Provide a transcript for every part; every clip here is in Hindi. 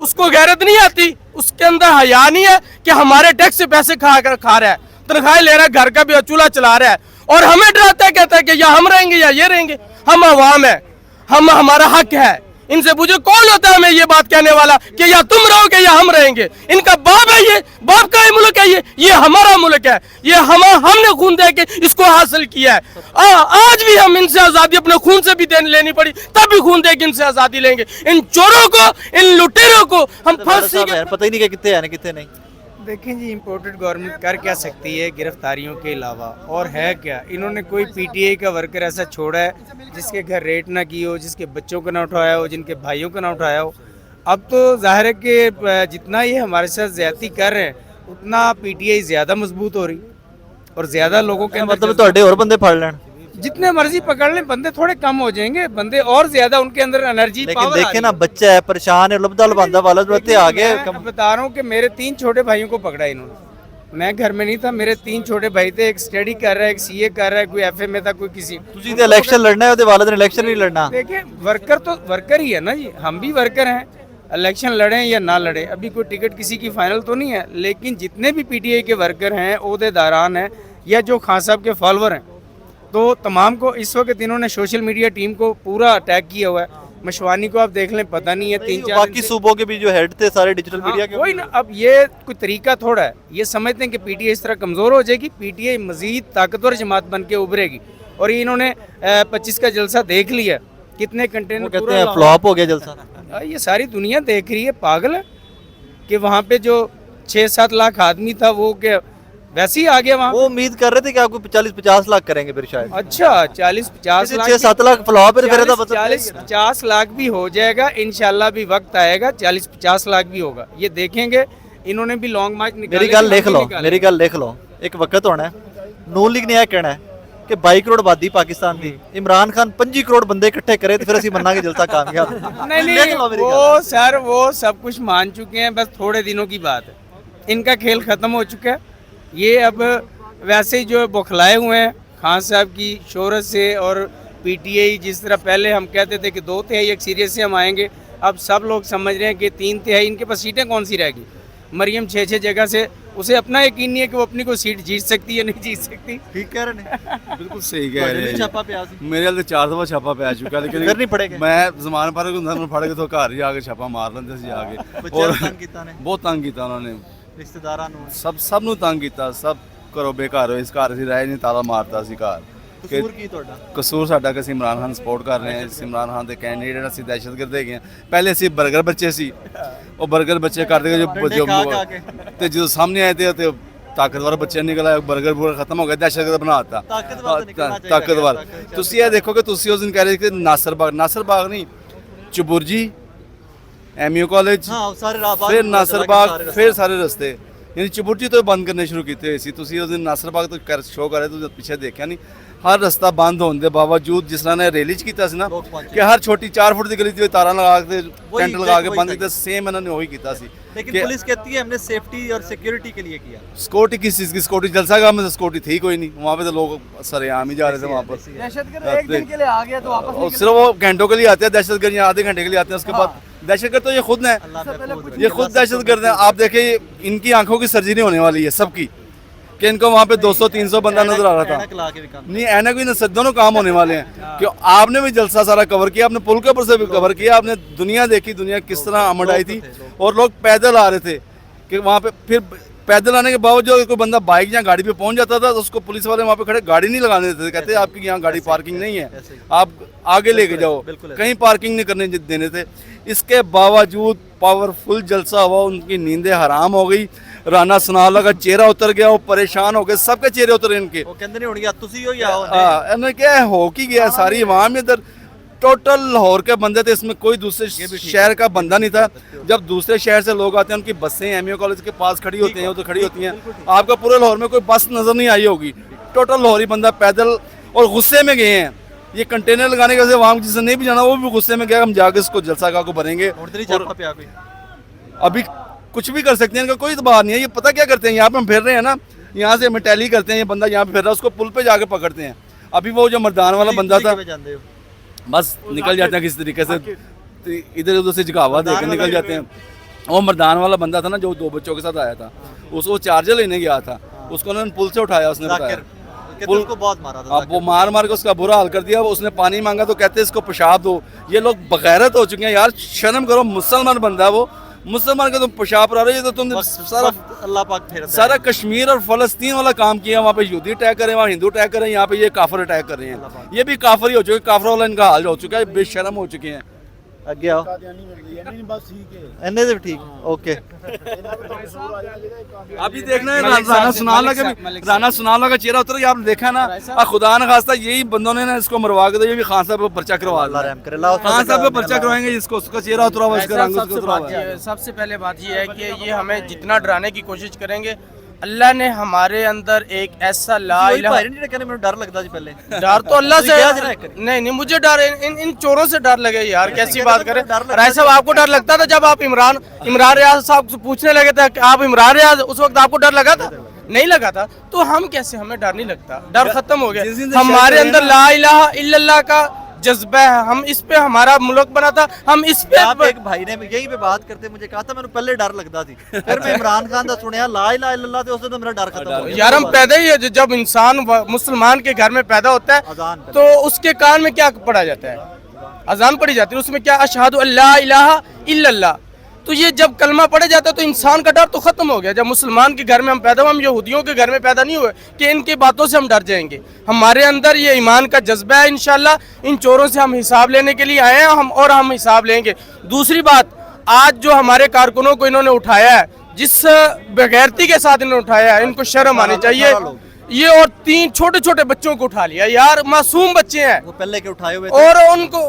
उसको गैरत नहीं आती, उसके अंदर हया नहीं है कि हमारे टैक्स से पैसे खा रहा है, तनख्वाह ले रहा है, घर का भी चूल्हा चला रहा है और हमें डराता है, कहता है कि या हम रहेंगे या ये रहेंगे। हम अवाम है, हम हमारा हक है। इनसे पूछो कौन होता है हमें ये बात कहने वाला कि या तुम रहोगे या हम रहेंगे। इनका बाप है, ये बाप का ही मुल्क है, ये हमारा मुल्क है, ये हमने खून दे के इसको हासिल किया है। आज भी हम इनसे आजादी अपने खून से भी लेनी पड़ी, तब भी खून दे के इनसे आजादी लेंगे। इन चोरों को, इन लुटेरों को हम फांसी के पता ही नहीं कितने है कितने नहीं। देखें जी, इम्पोर्टेड गवर्नमेंट कर क्या सकती है गिरफ्तारियों के अलावा, और है क्या। इन्होंने कोई पीटीआई का वर्कर ऐसा छोड़ा है जिसके घर रेड ना की हो, जिसके बच्चों को ना उठाया हो, जिनके भाइयों को ना उठाया हो। अब तो जाहिर है कि जितना ये हमारे साथ ज्यादती कर रहे हैं उतना पीटीआई ज़्यादा मजबूत हो रही और ज़्यादा लोगों के अंदर मतलब ਤੁਹਾਡੇ ਹੋਰ ਬੰਦੇ ਫੜ ਲੈਣ। जितने मर्जी पकड़ लें बंदे थोड़े कम हो जाएंगे, बंदे और ज्यादा उनके अंदर एनर्जी लेकिन देखे ना बच्चा है परेशान है, लबदा लबांदा वाला जो आ गए। मैं बता रहा हूँ कि मेरे 3 छोटे भाइयों को पकड़ा इन्होंने। मैं घर में नहीं था, मेरे 3 छोटे भाई थे, एक स्टडी कर रहा है, एक सीए कर रहा है, कोई एफए में था, कोई किसी। ਤੁਸੀਂ ਤੇ ਇਲੈਕਸ਼ਨ ਲੜਨਾ ਹੈ, ਉਹਦੇ ਵਾਲਿਦ ਨੇ ਇਲੈਕਸ਼ਨ नहीं लड़ना। देखिए वर्कर तो वर्कर ही है ना जी, हम भी वर्कर हैं। इलेक्शन लड़ें या ना लड़ें, अभी कोई टिकट किसी की फाइनल तो नहीं है, लेकिन जितने भी पीटीआई के वर्कर हैं, ओहदेदारान हैं या जो खान साहब के फॉलोअर हैं, तो तमाम को इस वक्त इन्होंने सोशल मीडिया टीम को पूरा अटैक किया हुआ है। मशवानी को आप देख लें, पता नहीं है 3-4 बाकी सूबों के भी जो हेड थे सारे डिजिटल मीडिया के। वही ना, अब ये कोई तरीका थोड़ा है। ये समझते हैं कि पीटीआई इस तरह कमज़ोर हो जाएगी, पीटीआई मजीद ताकतवर जमात बन के उभरेगी। और ये इन्होंने 25 का जलसा देख लिया, कितने कंटेनर कहते हैं फ्लॉप हो गया जलसा। ये सारी दुनिया देख रही है, पागल है कि वहाँ पे जो 6-7 लाख आदमी था वो क्या वैसे ही आ गया वहाँ। वो उम्मीद कर रहे थे कि आपको 40-50 लाख करेंगे फिर शायद। अच्छा 40-50 लाख, 6-7 लाख फ्लॉप है फिर 40-50 लाख भी हो जाएगा इंशाल्लाह, भी वक्त आएगा 40-50 लाख भी होगा, ये देखेंगे। इन्होंने भी लॉन्ग मार्च निकाले। मेरी गल लिख लो, मेरी गल लिख लो। एक वक्त होना है, नून लीग ने यह कहना है कि 22 करोड़ आबादी पाकिस्तान दी, इमरान खान 25 करोड़ बंदे इकट्ठे करे तो फिर असं मना के जलसा कामयाब। नहीं वो सर वो सब कुछ मान चुके हैं, बस थोड़े दिनों की बात है। इनका खेल खत्म हो चुका है। ये अब वैसे ही जो बौखलाए हुए हैं खान साहब की शोहरत से, और पीटीआई जिस तरह पहले हम कहते थे कि 2/3 अक्सरियत से हम आएंगे, अब सब लोग समझ रहे हैं कि 3/3। इनके पास सीटें कौन सी रहेगी। मरियम 6-6 जगह से, उसे अपना यकीन नहीं है कि वो अपनी कोई सीट जीत सकती है, नहीं जीत सकती। ठीक कह रहे हैं, बिल्कुल सही कह रहे हैं। छापा पे मेरे हाल 4 दफा छापा पै चुका है, लेकिन फिर नहीं पड़ेगा। मैं जमान पर फड़ के तो घर ही आके छापा मार लेंदे सी आके। और बहुत तंग किया उन्होंने, रिश्तेदारां नूं सब नूं तंग किया, सब घरों बेघर होए, इस घर ਅਸੀਂ ਰਹਿ ਨਹੀਂ, ਤਾਲਾ ਮਾਰਤਾ ਸੀ ਘਰ। ਕਸੂਰ ਕੀ ਤੁਹਾਡਾ? ਕਸੂਰ ਸਾਡਾ ਕਿ ਅਸੀਂ ਇਮਰਾਨ ਖਾਨ ਸਪੋਰਟ ਕਰ ਰਹੇ ਹਾਂ, ਇਮਰਾਨ ਖਾਨ ਦੇ ਕੈਂਡੀਡੇਟ ਅਸੀਂ ਦਹਿਸ਼ਤਗਰਦ ਹੈਗੇ ਹਾਂ। ਪਹਿਲੇ ਅਸੀਂ 버ਗਰ ਬੱਚੇ ਸੀ, ਉਹ 버ਗਰ ਬੱਚੇ ਕਰਦੇ ਜੋ ਤੇ ਜਦੋਂ ਸਾਹਮਣੇ ਆਏ ਤੇ ਤਾਕਤਵਰ ਬੱਚੇ ਨਿਕਲ ਆਏ, 버ਗਰ ਪੂਰਾ ਖਤਮ ਹੋ ਗਿਆ, ਦਹਿਸ਼ਤਗਰਦ ਬਣਾ ਦਿੱਤਾ। ਤਾਕਤਵਰ ਤੁਸੀਂ ਇਹ ਦੇਖੋ ਕਿ ਤੁਸੀਂ ਉਸ ਦਿਨ ਕਹਿ ਰਹੇ ਕਿ ਨਾਸਰ ਬਾਗ ਨਹੀਂ, ਚਬੁਰਜੀ, एमयू कॉलेज, फिर नासर बाग, फिर सारे रस्ते, यानी चबुर्जी तो बंद करने शुरू किए सी। तुसी उस दिन नासर बाग तो शो कर रहे, तो पीछे देखा नहीं, हर रस्ता बंद होने के बावजूद जिस तरह ने रैली किया ना कि हर छोटी 4 फुट की गली थी तारा लगा के टेंट लगा के बंद किया, सेम इन्होंने वही किया सी। लेकिन पुलिस कहती है हमने सेफ्टी और सिक्योरिटी के लिए किया। सिक्योरिटी किस चीज़ की? सिक्योरिटी जलसा का में सिक्योरिटी थी कोई नहीं, वहाँ पे तो लोग सरेआम ही जा रहे थे वहाँ पर। एक दिन के लिए आ गया तो वापस सिर्फ वो घंटों के लिए आते हैं दहशतगर्द, आधे घंटे के लिए आते हैं, उसके बाद दहशतगर्द तो ये खुद है, ये खुद दहशतगर्द है। आप देखिए इनकी आंखों की सर्जरी होने वाली है सबकी, कि इनको वहाँ पे 200-300 बंदा नजर आ रहा था। नहीं ऐनक भी न दोनों काम होने वाले हैं कि आपने भी जलसा सारा कवर किया, आपने पुल के ऊपर से भी कवर किया, आपने दुनिया देखी, दुनिया किस तरह अमड़ आई थी, और लोग पैदल आ रहे थे कि वहाँ पे। फिर पैदल आने के बावजूद कोई बंदा बाइक या गाड़ी पे पहुंच जाता था तो उसको पुलिस वाले वहाँ पे खड़े गाड़ी नहीं लगाने देते थे, कहते आपकी यहाँ गाड़ी पार्किंग नहीं है, आप आगे लेके जाओ, कहीं पार्किंग नहीं करने देने थे। इसके बावजूद पावरफुल जलसा हुआ, उनकी नींदें हराम हो गई, राना सनाउल्लाह का चेहरा उतर गया, वो परेशान हो गए, सबके चेहरे उतरे इनके। क्या हो की गया, सारी आवाम इधर टोटल लाहौर के बंदे थे, इसमें कोई दूसरे शहर का बंदा नहीं था। जब दूसरे शहर से लोग आते हैं, उनकी बसें एमयू कॉलेज के पास खड़ी होती हैं, वो तो खड़ी होती हैं, आपका पूरे लाहौर में कोई बस नजर नहीं आई होगी। टोटल लाहौरी बंदा पैदल और गुस्से में गए हैं। ये कंटेनर लगाने के वजह से वहाँ जिसे नहीं भी जाना वो भी गुस्से में गया, हम जाके इसको जलसा का को भरेंगे। अभी कुछ भी कर सकते हैं, इनका कोई इतबार नहीं है। ये पता क्या करते हैं, यहाँ पे हम फिर रहे हैं ना, यहाँ से हम टैली करते हैं, ये बंदा यहाँ पे फिर रहा है, उसको पुल पे जाके पकड़ते हैं। अभी वो जो मर्दान वाला बंदा था, बस निकल जाते हैं किसी तरीके से, इधर उधर से झुकावा देकर निकल जाते हैं। वो मर्दान वाला बंदा था ना जो 2 बच्चों के साथ आया था, उसको चार्जर लेने गया था, उसको उन्होंने पुल से उठाया, उसने बताया पुल को बहुत मारा था। अब वो मार मार के उसका बुरा हाल कर दिया। उसने पानी मांगा तो कहते इसको पेशाब दो। ये लोग बगैरत हो चुके हैं यार, शर्म करो, मुसलमान बंदा है वो, मुसलमान के तुम पेशाब करा रहे हो। ये तो तुमने सारा अल्लाह पाक फेरता है। सारा कश्मीर और फलस्तीन वाला काम किया। वहाँ पे यहूदी अटैक कर रहे हैं, वहाँ हिंदू अटैक कर रहे हैं, यहाँ पे ये काफिर अटैक कर रहे हैं। ये भी काफिर ही हो चुके, काफिर वाला इनका हाल हो चुका है, बेशरम हो चुके हैं। ਅੱਗੇ ਆਓ ਇੰਨੇ ਦੇ ਵੀ ਠੀਕ ਓਕੇ अभी देखना है राना सुनाला का भी, राना सुनाला का चेहरा उतर गया, आपने देखा ना। खुदा न खास्ता यही बंदों ने ना इसको मरवा के दिया, ये भी खान साहब पे पर्चा करवा अल्लाह दिया। रहम करे। अल्लाह खान साहब पे पर्चा करवाएंगे जिसको, उसका चेहरा उतरा हुआ, इसका रंग उसका उतरा हुआ है। सबसे पहले बात ये है कि ये हमें जितना डराने की कोशिश करेंगे, अल्लाह ने हमारे अंदर एक ऐसा ला इलाहा, भाई ने कहने ਮੈਨੂੰ ਡਰ ਲੱਗਦਾ ਸੀ ਪਹਿਲੇ। डर तो अल्लाह से क्या जरा करें? नहीं मुझे डर इन चोरों से डर लगे यार, कैसी बात करें। राय साहब आपको डर लगता था जब आप इमरान रियाज साहब से पूछने लगे थे कि आप इमरान रियाज, उस वक्त आपको डर लगा था? नहीं लगा था। तो हम कैसे, हमें डर नहीं लगता, डर खत्म हो जिस दिन गया। से हमारे शक है अंदर ना- ला इलाहा इल्लल्लाह का जज्बा है, हम इस पे हमारा मुल्क बना था, हम इस पे आप एक भाई ने यहीं पे बात करते मुझे कहा था, मैंने पहले डर लगता थी, फिर मैं इमरान खान का सुनया ला इलाहा इल्लल्लाह ते, उस दिन तो मेरा डर खत्म हो गया। यार हम पैदा ही है, जब इंसान मुसलमान के घर में पैदा होता है अजान तो उसके कान में क्या पढ़ा जाता है? अजान पढ़ी जाती है, उसमें क्या अशहदु अल्ला इलाहा इल्लल्लाह। तो ये जब कलमा पढ़े जाता है तो इंसान का डर तो खत्म हो गया। जब मुसलमान के घर में हम पैदा हुए, हम यहूदियों के घर में पैदा नहीं हुए कि इनकी बातों से हम डर जाएंगे। हमारे अंदर ये ईमान का जज्बा है। इंशाल्लाह इन चोरों से हम हिसाब लेने के लिए आए हैं, हम हिसाब लेंगे। दूसरी बात, आज जो हमारे कारकुनों को इन्होंने उठाया है, जिस बेगैरती के साथ इन्होंने उठाया है, इनको शर्म आनी चाहिए। ये और 3 छोटे छोटे बच्चों को उठा लिया यार, मासूम बच्चे हैं, वो पहले के उठाए हुए थे और उनको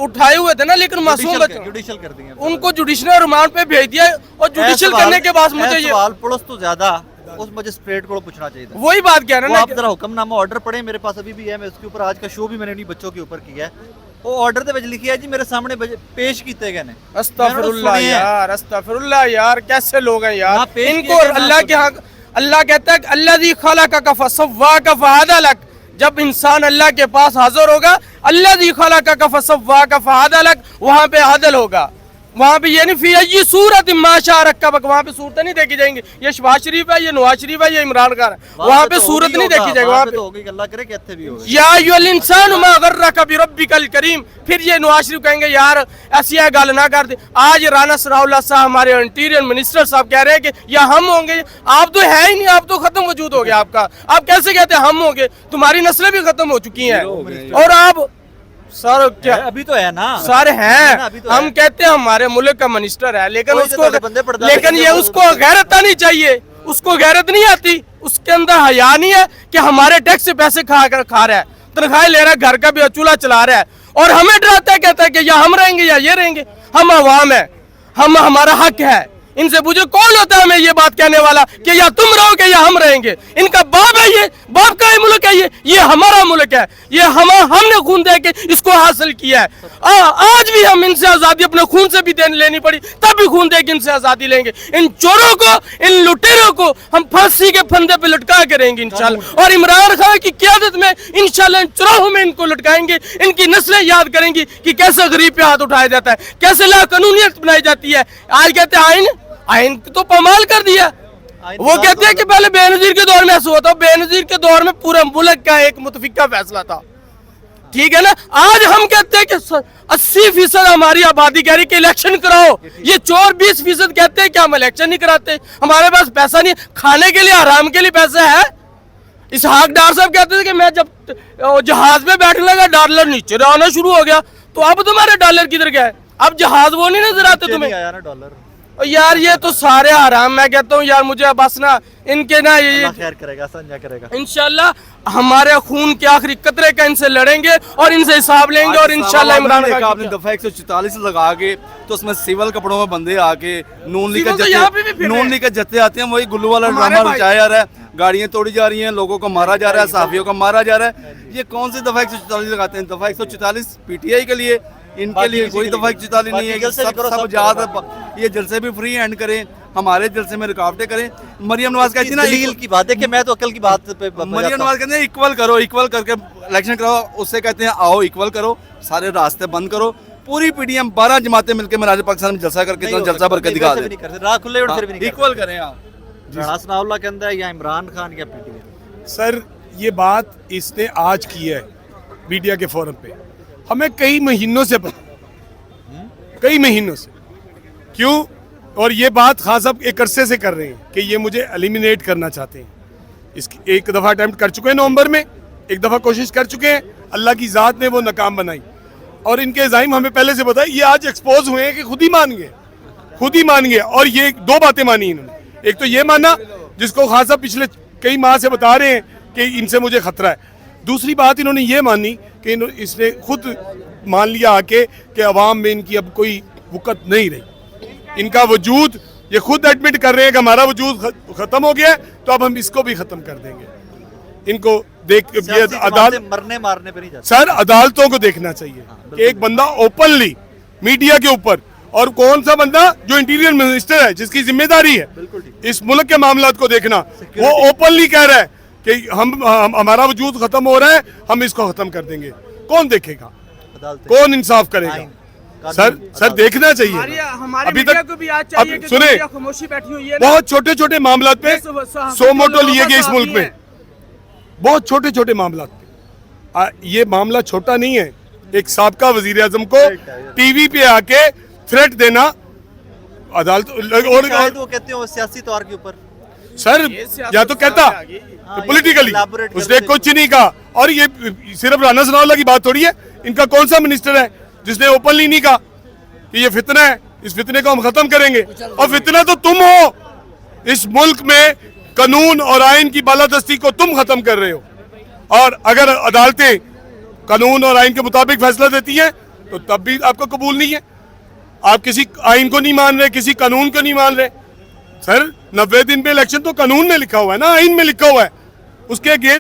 उठाए हुए थे ना, लेकिन मासूम बच्चे, जुडिशल कर दिए। उनको जुडिशल रिमांड पे भेज दिया। और जुडिशल करने के बाद मुझे ये सवाल पुलिस तो ज्यादा उस मजिस्ट्रेट को पूछना चाहिए था। वही बात कह रहे वो हैं आप ना, जरा हुक्मनामा ऑर्डर पढ़े, मेरे पास अभी भी है, मैं उसके ऊपर आज का शो भी मैंने उन्हीं बच्चों के ऊपर किया है। वो ऑर्डर ਦੇ ਵਿੱਚ लिखिया है जी मेरे सामने पेश कीते गए ने। अस्तगफिरुल्लाह यार, अस्तगफिरुल्लाह यार, कैसे लोग हैं यार। हाँ, पेश इनको किए गए अल्लाह के यहाँ, अल्लाह कहता है अल्लाज़ी खलक़का फसव्वाका फअदला लक। जब इंसान अल्लाह के पास हाजिर होगा, अल्लाज़ी खलक़का फसव्वाका फअदला लक, वहाँ पे आदल होगा। वहाँ पे ये नहीं फी अय्यि सूरत मा शाअ रक्कबक, वहाँ पे सूरतें नहीं देखी जाएंगी, ये शहबाज शरीफ है, ये नवाज शरीफ है, ये इमरान खान है, वहाँ पे सूरत नहीं देखी जाएगी। वहाँ पे तो होगी, अल्लाह करे कि अच्छे भी होगी। या अय्युहल इंसानु मा गर्रका बिरब्बिकल करीम। फिर ये नवाज शरीफ कहेंगे यार ऐसी है गल ना कर दे। आज राना सनाउल्लाह साहब हमारे इंटीरियर मिनिस्टर साहब कह रहे हैं कि या हम होंगे, आप तो है ही नहीं, आप तो खत्म वजूद हो गया आपका। आप कैसे कहते हैं हम होंगे? तुम्हारी नस्लें भी खत्म हो चुकी हैं, और आप सर क्या अभी तो है ना, सर हैं। अभी तो हम है। कहते हैं हमारे मुल्क का मिनिस्टर है, लेकिन कोई तो उसको बंदे पड़दादे लेकिन ये के उसको गैरत आनी चाहिए, उसको गैरत नहीं आती, उसके अंदर हया नहीं है कि हमारे टैक्स से पैसे खा रहा है, तनख्वाह ले रहा है, घर का भी चूल्हा चला रहा है, और हमें डराता है, कहता है कि या हम रहेंगे या ये रहेंगे। हम अवाम है, हमारा हक है। इनसे पूछो कौन होता है हमें ये बात कहने वाला कि या तुम रहोगे या हम रहेंगे। इनका बाप है, ये बाप का ही मुल्क है, ये हमारा मुल्क है, ये हमने खून दे के इसको हासिल किया है। आज भी हम इनसे आजादी अपने खून से भी लेनी पड़ी, तब भी खून दे के इनसे आजादी लेंगे। इन चोरों को, इन लुटेरों को हम फांसी के फंदे पे लटका के रहेंगे इंशाल्लाह, और इमरान खान की क़यादत में इंशाल्लाह इन चौराहों में इनको लटकाएंगे। इनकी नस्लें याद करेंगी कि कैसे गरीब पे हाथ उठाया जाता है, कैसे लाकानूनियत बनाई जाती है। आज कहते हैं आइन तो कमाल कर दिया। वो कहते हैं कि पहले बेनजीर के दौर में ऐसा हुआ था, बेनजीर के दौर में पूरे मुल्क का एक मुतफिका फैसला था, ठीक है ना। आज हम कहते हैं कि 80% हमारी आबादी कह रही कि इलेक्शन कराओ, ये चोर 20% कहते हैं कि हम इलेक्शन नहीं कराते, हमारे पास पैसा नहीं, खाने के लिए हराम के लिए पैसा है। इसहाक डार साहब कहते थे कि मैं जब जहाज में बैठने लगा डॉलर नीचे आना शुरू हो गया, तो अब तुम्हारे डॉलर किधर गए? अब जहाज वो नहीं नजर आते तुम्हें? आया ना डॉलर। और यार ये तो सारे हराम। मैं कहता हूँ यार मुझे बस ना इनके ना ये अल्लाह खैर करेगा, संजा करेगा इंशाल्लाह हमारे खून के आखिरी कतरे का इनसे लड़ेंगे और इनसे हिसाब लेंगे, और इंशाल्लाह इमरान खान आपने दफा 144 लगा के, तो उसमें सिविल कपड़ों में बंदे आके नून लीग सिविल तो यहाँ पे भी फिर नून लीग के जत्थे आते हैं, वही गुल्लू वाला हमारे ड्रामा भाई। रचाया जा रहा है, गाड़ियां तोड़ी जा रही हैं, लोगों को मारा जा रहा है, सहाफियों को मारा जा रहा है। ये कौन सी दफा 144 लगाते हैं? दफा 144 पीटीआई के लिए, इनके लिए कोई दफा 144 नहीं है कि सब याद ये जलसे भी फ्री हैंड करें, हमारे जलसे में रुकावटें करें। मरियम नवाज कहती है ना, दलील की बात है कि मैं तो अकल की बात पे मरियम नवाज कहते हैं इक्वल करो, इक्वल करके इलेक्शन कराओ, उससे कहते हैं आओ इक्वल करो, सारे रास्ते बंद करो, पूरी पीडीएम 12 जमातें मिलकर महाराज पाकिस्तान में जलसा करके इतना जलसा भर के दिखा दे राह खुले और फिर भी नहीं इक्वल करें आप राणा सनाउल्लाह कहता है या इमरान खान या पीटीआई। सर ये बात इसने आज की है मीडिया के फोरम पे, हमें कई महीनों से पता, कई महीनों से। क्यों? और ये बात खान साहब एक अरसे से कर रहे हैं कि ये मुझे एलिमिनेट करना चाहते हैं। इसकी एक दफ़ा अटेम्प्ट कर चुके हैं नवंबर में, एक दफ़ा कोशिश कर चुके हैं, अल्लाह की ज़ात ने वो नाकाम बनाई। और इनके ज़ाइम हमें पहले से पता है, ये आज एक्सपोज हुए हैं कि खुद ही मान गए, खुद ही मान गए। और ये दो बातें मानी इन्होंने, एक तो ये माना जिसको खान साहब पिछले कई माह से बता रहे हैं कि इनसे मुझे खतरा है। दूसरी बात इन्होंने ये मानी कि इसने खुद मान लिया आके कि अवाम में इनकी अब कोई वक़्त नहीं रही। इनका वजूद ये खुद एडमिट कर रहे हैं कि हमारा वजूद खत्म हो गया है, तो अब हम इसको भी खत्म कर देंगे। इनको देख ये अदालत मरने मारने पे नहीं जाते सर, अदालतों को देखना चाहिए कि एक बंदा ओपनली मीडिया के ऊपर, और कौन सा बंदा जो इंटीरियर मिनिस्टर है जिसकी जिम्मेदारी है इस मुल्क के मामलात को देखना, वो ओपनली कह रहा है कि हमारा वजूद खत्म हो रहा है, हम इसको खत्म कर देंगे। कौन देखेगा? कौन इंसाफ करेगा? सर देखना चाहिए। अभी तक अब सुने, खामोशी बैठी हुई है, बहुत छोटे छोटे मामलात पे सो मोटो लिए गए इस मुल्क में, बहुत छोटे छोटे मामलात पे। ये मामला छोटा नहीं है। एक साबका वजीर आजम को टीवी पे आके थ्रेट देना अदालत, और शायद वो कहते हो सियासी तौर के ऊपर सर या तो कहता पॉलिटिकली, उसने कुछ नहीं कहा। और ये सिर्फ राणा सनाउल्लाह की बात थोड़ी है, इनका कौन सा मिनिस्टर है जिसने ओपनली नहीं कहा कि ये फितना है, इस फितने को हम खत्म करेंगे। और फितना तो तुम हो, इस मुल्क में कानून और आइन की बालादस्ती को तुम खत्म कर रहे हो। और अगर अदालतें कानून और आइन के मुताबिक फैसला देती हैं तो तब भी आपको कबूल नहीं है। आप किसी आइन को नहीं मान रहे, किसी कानून को नहीं मान रहे। सर 90 दिन पे इलेक्शन तो कानून में लिखा हुआ है ना, आइन में लिखा हुआ है, उसके अगेंस्ट